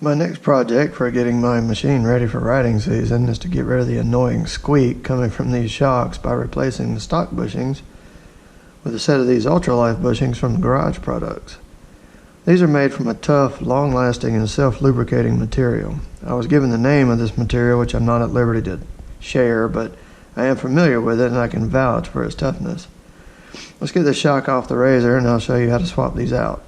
My next project for getting my machine ready for riding season is to get rid of the annoying squeak coming from these shocks by replacing the stock bushings with a set of these UltraLife bushings from Garage Products. These are made from a tough, long-lasting, and self-lubricating material. I was given the name of this material, which I'm not at liberty to share, but I am familiar with it and I can vouch for its toughness. Let's get the shock off the RZR and I'll show you how to swap these out.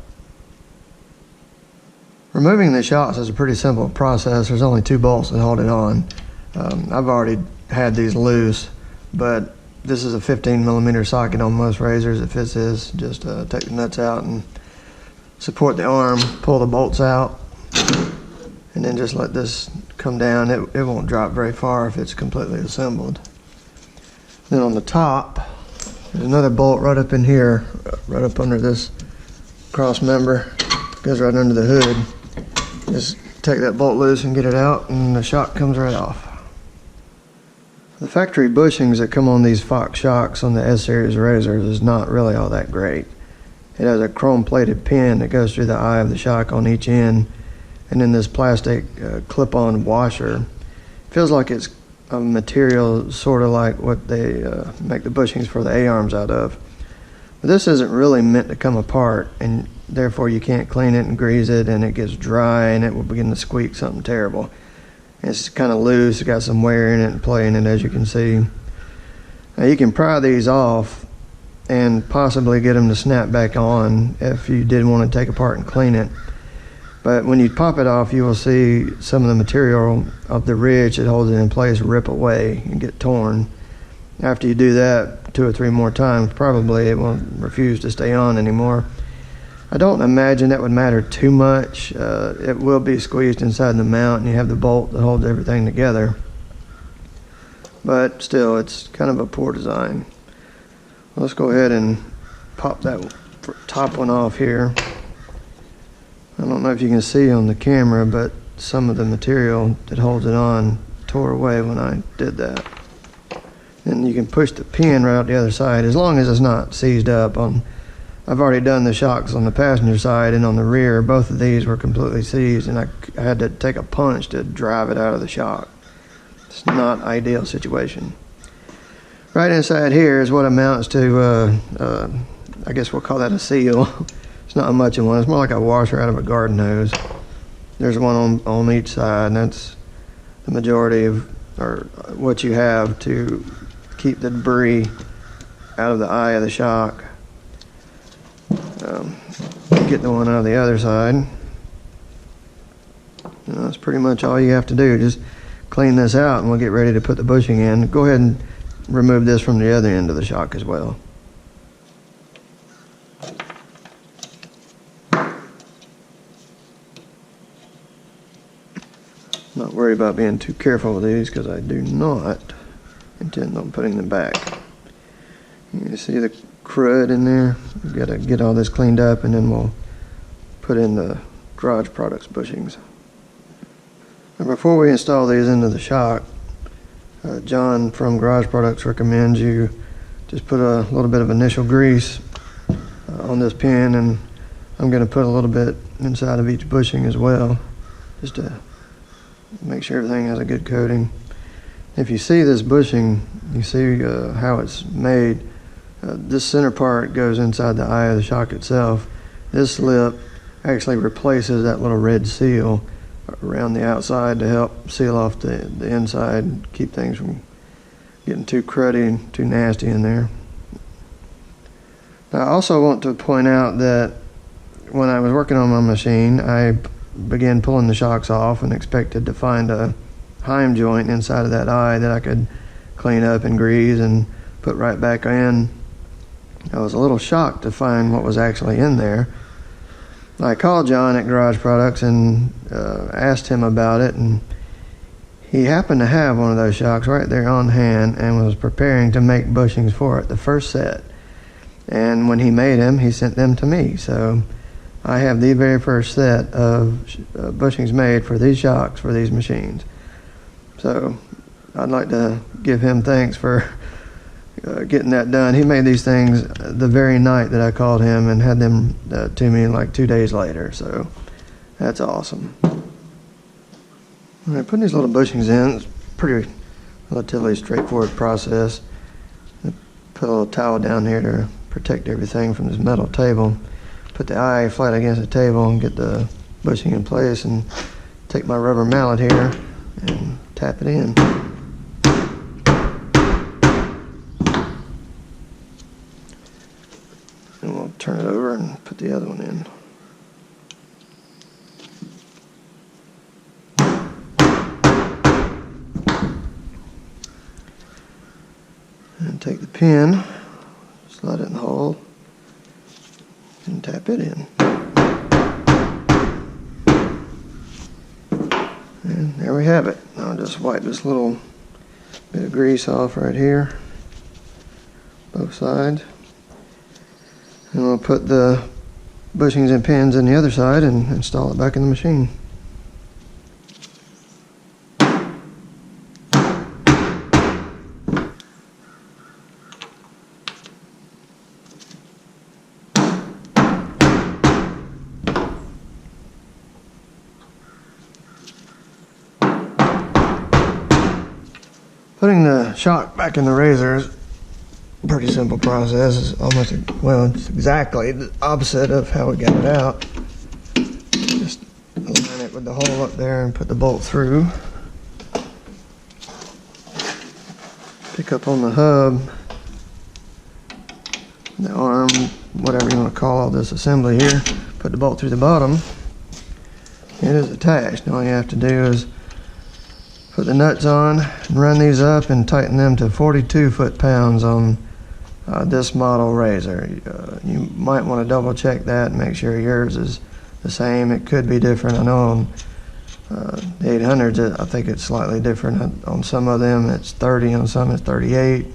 Removing the shocks is a pretty simple process. There's only 2 bolts that hold it on. I've already had these loose, but this is a 15mm socket on most RZRs. It fits this. Just take the nuts out and support the arm, pull the bolts out, and then just let this come down. It won't drop very far if it's completely assembled. Then on the top, there's another bolt right up in here, right up under this cross member. Goes right under the hood. Just take that bolt loose and get it out, and the shock comes right off. The factory bushings that come on these Fox shocks on the S-Series RZRs is not really all that great. It has a chrome-plated pin that goes through the eye of the shock on each end, and then this plastic clip-on washer. It feels like it's a material sort of like what they make the bushings for the A-arms out of. But this isn't really meant to come apart, and therefore you can't clean it and grease it, and it gets dry and it will begin to squeak something terrible. It's kind of loose, it's got some wear in it and play in it, as you can see. Now you can pry these off and possibly get them to snap back on if you did want to take apart and clean it. But when you pop it off, you will see some of the material of the ridge that holds it in place rip away and get torn. After you do that 2 or 3 more times, probably it won't refuse to stay on anymore. I don't imagine that would matter too much. It will be squeezed inside the mount, and you have the bolt that holds everything together. But still, it's kind of a poor design. Let's go ahead and pop that top one off here. I don't know if you can see on the camera, but some of the material that holds it on tore away when I did that. And you can push the pin right out the other side, as long as it's not seized up. I've already done the shocks on the passenger side and on the rear. Both of these were completely seized, and I had to take a punch to drive it out of the shock. It's not an ideal situation. Right inside here is what amounts to, I guess we'll call that a seal. It's not much of one. It's more like a washer out of a garden hose. There's one on each side, and that's the majority of, or what you have to keep the debris out of the eye of the shock. Get the one out of the other side. That's pretty much all you have to do. Just clean this out and we'll get ready to put the bushing in. Go ahead and remove this from the other end of the shock as well. Not worried about being too careful with these because I do not intend on putting them back. You see the crud in there? We've got to get all this cleaned up, and then we'll put in the Garage Products bushings. And before we install these into the shock, John from Garage Products recommends you just put a little bit of initial grease on this pin, and I'm going to put a little bit inside of each bushing as well, just to make sure everything has a good coating. If you see this bushing, you see how it's made. This center part goes inside the eye of the shock itself. This lip actually replaces that little red seal around the outside to help seal off the inside, keep things from getting too cruddy and too nasty in there. Now, I also want to point out that when I was working on my machine, I began pulling the shocks off and expected to find a heim joint inside of that eye that I could clean up and grease and put right back in. I was a little shocked to find what was actually in there. I called John at Garage Products and asked him about it, and he happened to have one of those shocks right there on hand and was preparing to make bushings for it, the first set. And when he made them, he sent them to me. So I have the very first set of bushings made for these shocks for these machines. So I'd like to give him thanks for getting that done. He made these things the very night that I called him and had them to me like 2 days later. So that's awesome. All right, putting these little bushings in, it's pretty relatively straightforward process. Put a little towel down here to protect everything from this metal table. Put the eye flat against the table and get the bushing in place, and take my rubber mallet here and tap it in. And we'll turn it over and put the other one in. And take the pin, slide it in the hole, and tap it in. And there we have it. I'll just wipe this little bit of grease off right here, both sides. And we'll put the bushings and pins in the other side and install it back in the machine. Putting the shock back in the RZR is a pretty simple process. It's almost, well, it's exactly the opposite of how we got it out. Just align it with the hole up there and put the bolt through. Pick up on the hub, the arm, whatever you want to call all this assembly here. Put the bolt through the bottom. It is attached. All you have to do is put the nuts on and run these up and tighten them to 42 foot-pounds on this model RZR. You might want to double check that and make sure yours is the same. It could be different. I know on the 800s, I think it's slightly different. On some of them it's 30, on some it's 38.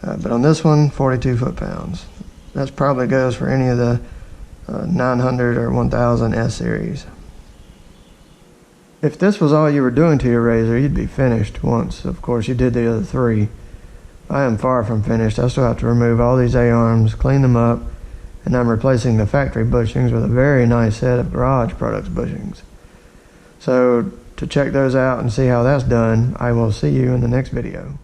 But on this one, 42 foot-pounds. That probably goes for any of the 900 or 1000 S series. If this was all you were doing to your RZR, you'd be finished once, of course, you did the other three. I am far from finished. I still have to remove all these A-arms, clean them up, and I'm replacing the factory bushings with a very nice set of Garage Products bushings. So to check those out and see how that's done, I will see you in the next video.